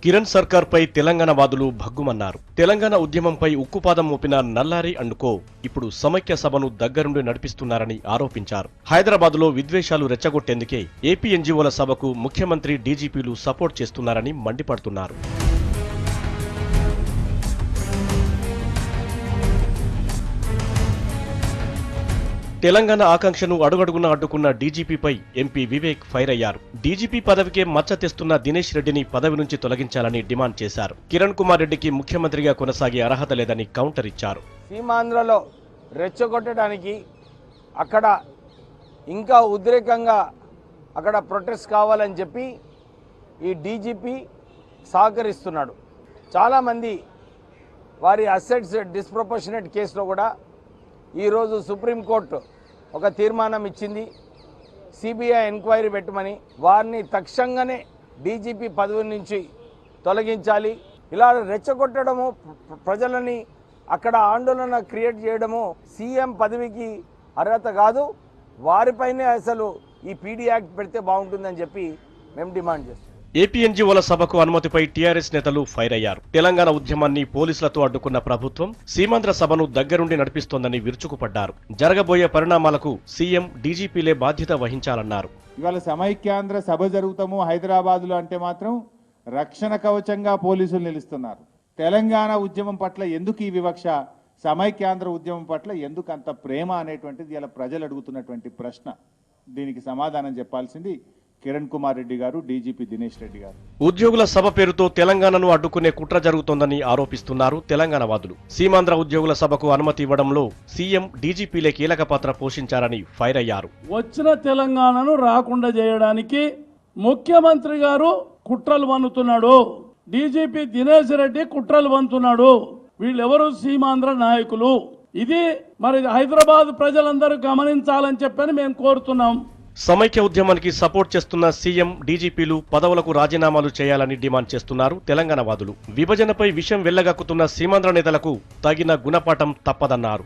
కిరణ్ సర్కార్పై తెలంగాణ వాదులు భగ్గుమన్నారు. తెలంగాణ ఉద్యమంపై ఉక్కుపాదం మోపిన నల్లారి అండ్ కో ఇప్పుడు సమైక్య సభను దగ్గరుండి నడిపిస్తున్నారని ఆరోపించారు. హైదరాబాద్లో విద్వేషాలు రెచ్చగొట్టేందుకే ఏపీ ఎన్జీఓల సభకు ముఖ్యమంత్రి, డీజీపీలు సపోర్ట్ చేస్తున్నారని మండిపడుతున్నారు. తెలంగాణ ఆకాంక్షను అడుగడుగునా అడ్డుకున్న డీజీపీపై ఎంపీ వివేక్ ఫైర్ అయ్యారు. డీజీపీ పదవికే మచ్చ తెస్తున్న దినేష్ రెడ్డిని పదవి నుంచి తొలగించాలని డిమాండ్ చేశారు. కిరణ్ కుమార్ రెడ్డికి ముఖ్యమంత్రిగా కొనసాగే అర్హత లేదని కౌంటర్ ఇచ్చారు. సీమాంధ్రలో రెచ్చగొట్టడానికి అక్కడ ఇంకా ఉద్రేకంగా అక్కడ ప్రొటెస్ట్ కావాలని చెప్పి ఈ డీజీపీ సహకరిస్తున్నాడు. చాలామంది వారి అసెట్స్ డిస్ప్రపోర్షనేట్ కేసులో కూడా ఈరోజు సుప్రీంకోర్టు ఒక తీర్మానం ఇచ్చింది. సిబిఐ ఎంక్వైరీ పెట్టమని, వారిని తక్షణంగానే డీజీపీ పదవి నుంచి తొలగించాలి. ఇలా రెచ్చగొట్టడము, ప్రజలని అక్కడ ఆందోళన క్రియేట్ చేయడము సీఎం పదవికి అర్హత కాదు. వారిపైనే అసలు ఈ పీడీ యాక్ట్ పెడితే బాగుంటుందని చెప్పి మేము డిమాండ్ చేస్తాం. ఏపీ ఎన్జీఓల సభకు అనుమతిపై టీఆర్ఎస్ నేతలు ఫైర్ అయ్యారు. తెలంగాణ ఉద్యమాన్ని పోలీసులతో అడ్డుకున్న ప్రభుత్వం సీమాంధ్ర సభను దగ్గరుండి నడిపిస్తోందని విరుచుకుపడ్డారు. జరగబోయే పరిణామాలకు సీఎం, డీజీపీలే బాధ్యత వహించాలన్నారు. ఇవాళ సమైక్యాంధ్ర సభ జరుగుతాము హైదరాబాద్లో అంటే మాత్రం రక్షణ కవచంగా పోలీసులు నిలుస్తున్నారు. తెలంగాణ ఉద్యమం పట్ల ఎందుకు ఈ వివక్ష, సమైక్యాంధ్ర ఉద్యమం పట్ల ఎందుకు అంత ప్రేమ అనేటువంటిది ఇలా ప్రజలు అడుగుతున్నటువంటి ప్రశ్న. దీనికి సమాధానం చెప్పాల్సింది కిరణ్ కుమార్ రెడ్డి గారు, డీజీపీ దినేష్ రెడ్డి గారు. ఉద్యోగుల సభ పేరుతో తెలంగాణను అడ్డుకునే కుట్ర జరుగుతోందని ఆరోపిస్తున్నారు తెలంగాణ వాదులు. సీమాంధ్ర ఉద్యోగుల సభకు అనుమతి ఇవ్వడంలో సీఎం, డీజీపీలే కీలక పాత్ర పోషించారని ఫైర్ అయ్యారు. వచ్చిన తెలంగాణను రాకుండా చేయడానికి ముఖ్యమంత్రి గారు కుట్రలు వన్నుతున్నాడు. డీజీపీ దినేష్ రెడ్డి కుట్రలు వన్నుతున్నాడు. వీళ్ళెవరు? సీమాంధ్ర నాయకులు. ఇది మరి హైదరాబాద్ ప్రజలందరూ గమనించాలని చెప్పని మేము కోరుతున్నాం. సమైక్య ఉద్యమానికి సపోర్ట్ చేస్తున్న సీఎం, డీజీపీలు పదవులకు రాజీనామాలు చేయాలని డిమాండ్ చేస్తున్నారు తెలంగాణ వాదులు. విభజనపై విషం వెళ్లగక్కుతున్న సీమాంధ్ర నేతలకు తగిన గుణపాఠం తప్పదన్నారు.